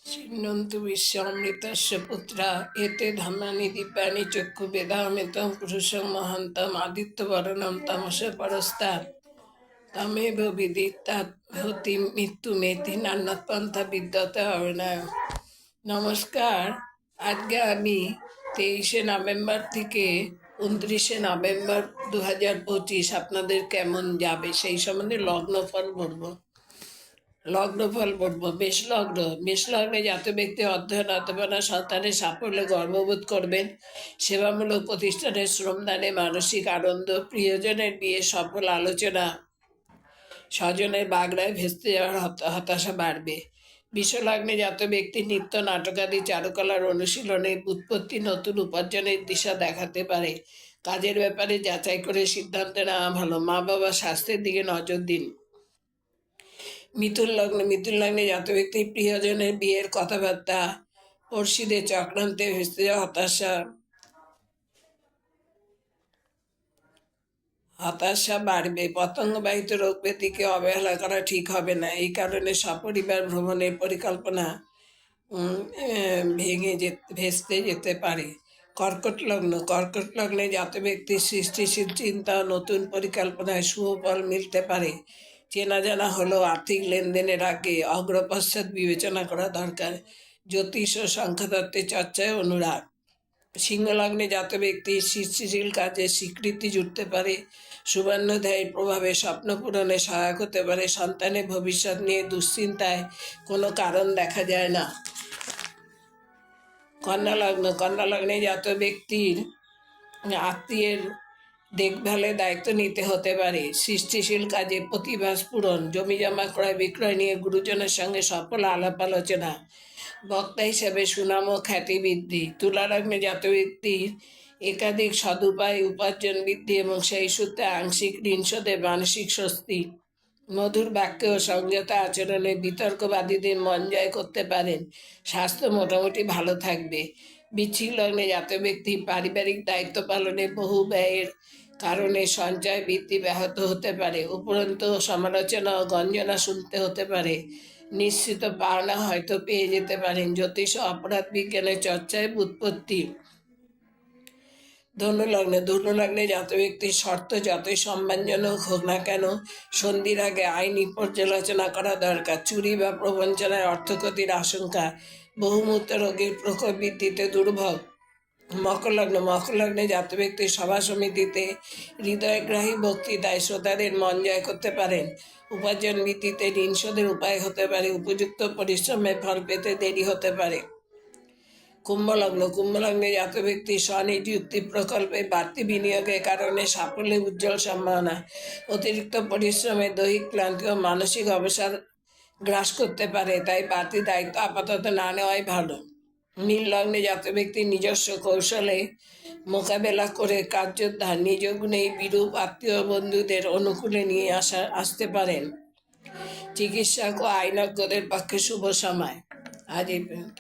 छिन्नन्तु विश्वामृतस्य पुत्रा एते धम्मानि दिव्यानि चक्षुर्वेदामृतं पुरुषं महान्तम् आदित्यवर्णं तमसः परस्तात् तमेव विदितात् भवति मृत्युमेति नान्यत्पन्था विद्यते অর্ণায়। নমস্কার। আজকে আমি 23শে নভেম্বর থেকে 29শে নভেম্বর 2025 আপনাদের কেমন যাবে সেই সম্বন্ধে লগ্নফল বলবো। মেষ লগ্নে জাত ব্যক্তি অধ্যয়ন অথবা সন্তানের সাফল্যে গর্ববোধ করবেন। সেবামূলক প্রতিষ্ঠানে শ্রমদানে মানসিক আনন্দ, প্রিয়জনের বিয়ে সফল আলোচনা, স্বজনের বাগড়ায় ভেস্তে যাওয়ার হতাশা বাড়বে। বিশ্বলগ্নে জাত ব্যক্তি নৃত্য, নাটকাদি, চারুকলার অনুশীলনে উৎপত্তি নতুন উপার্জনের দিশা দেখাতে পারে। কাজের ব্যাপারে যাচাই করে সিদ্ধান্ত নেওয়া ভালো। মা বাবার স্বাস্থ্যের দিকে নজর দিন। মিথুন লগ্নে জাত ব্যক্তি প্রিয়জনের বিয়ের কথাবার্তা, পড়শিদের চক্রান্তে ভেস্তে যাওয়া হতাশা বাড়বে। পতঙ্গবাহিত রোগ ব্যাধিকে অবহেলা করা ঠিক হবে না। এই কারণে সপরিবার ভ্রমণের পরিকল্পনা ভেস্তে যেতে পারে। কর্কট লগ্নে জাত ব্যক্তির সৃষ্টিশীল চিন্তা ও নতুন পরিকল্পনায় শুভ ফল মিলতে পারে। চেনা জানা হলেও আর্থিক লেনদেনের আগে অগ্রপশ্চাৎ বিবেচনা করা দরকার। জ্যোতিষ ও সংখ্যাতত্ত্বের চর্চায় অনুরাগ। সিংহলগ্নে জাত ব্যক্তির সৃষ্টিশীল কাজে স্বীকৃতি জুটতে পারে। সুবর্ণোদয়ের প্রভাবে স্বপ্ন পূরণে সহায়ক হতে পারে। সন্তানের ভবিষ্যৎ নিয়ে দুশ্চিন্তায় কোনো কারণ দেখা যায় না। কন্যা লগ্নে জাত ব্যক্তির আত্মীয়ের দেখভালের দায়িত্ব নিতে হতে পারে। সৃষ্টিশীল কাজে প্রতিভা স্ফুরণ, জমিজমা ক্রয় বিক্রয় নিয়ে গুরুজনের সঙ্গে সফল আলাপ আলোচনা, বক্তা হিসেবে সুনাম ও খ্যাতি বৃদ্ধি। তুলা লগ্নে জাত ব্যক্তির একাধিক সদুপায় উপার্জন বৃদ্ধি এবং সেই সূত্রে আংশিক ঋণ শোধে মানসিক স্বস্তি। মধুর বাক্য ও সংযত আচরণে বিতর্কবাদীদের মন জয় করতে পারেন। স্বাস্থ্য মোটামুটি ভালো থাকবে। বৃশ্চিক লগ্নে জাত ব্যক্তি পারিবারিক দায়িত্ব পালনে বহু ব্যয়ের কারণে সঞ্চয় বৃদ্ধি ব্যাহত হতে পারে। উপরন্তু সমালোচনা ও গঞ্জনা শুনতে হতে পারে। নিশ্চিত পাওনা হয়তো পেয়ে যেতে পারেন। জ্যোতিষ ও অপরাধ বিজ্ঞানের চর্চায় উৎপত্তি। ধনুলগ্নে জাত ব্যক্তির শর্ত যতই সম্মানজনক হোক না কেন সন্ধির আগে আইনি পর্যালোচনা করা দরকার। চুরি বা প্রবঞ্চনায় অর্থক্ষতির আশঙ্কা। বহুমূত্র রোগীর প্রকোপ বৃদ্ধিতে দুর্ভোগ। মকর লগ্নে জাত ব্যক্তির সভা সমিতিতে হৃদয়গ্রাহী বক্তৃতায় শ্রোতাদের মন জয় করতে পারেন। উপার্জন বৃদ্ধিতে ঋণ শোধের উপায় হতে পারে। উপযুক্ত পরিশ্রমের ফল পেতে দেরি হতে পারে। কুম্ভ লগ্নে জাত ব্যক্তি স্বনিযুক্তি প্রকল্পে বাড়তি বিনিয়োগের কারণে সাফল্যের উজ্জ্বল সম্ভাবনা। অতিরিক্ত পরিশ্রমে দৈহিক ক্লান্তি ও মানসিক অবসাদ গ্রাস করতে পারে, তাই বাড়তি দায়িত্ব আপাতত না নেওয়াই ভালো। মীন লগ্নে জাত ব্যক্তি নিজস্ব কৌশলে মোকাবেলা করে কার্যোদ্ধার, নিজ গুণেই বিরূপ আত্মীয় বন্ধুদের অনুকূলে নিয়ে আসতে পারেন। চিকিৎসক ও আইনজ্ঞদের পক্ষে শুভ সময়। আজ এই পর্যন্ত।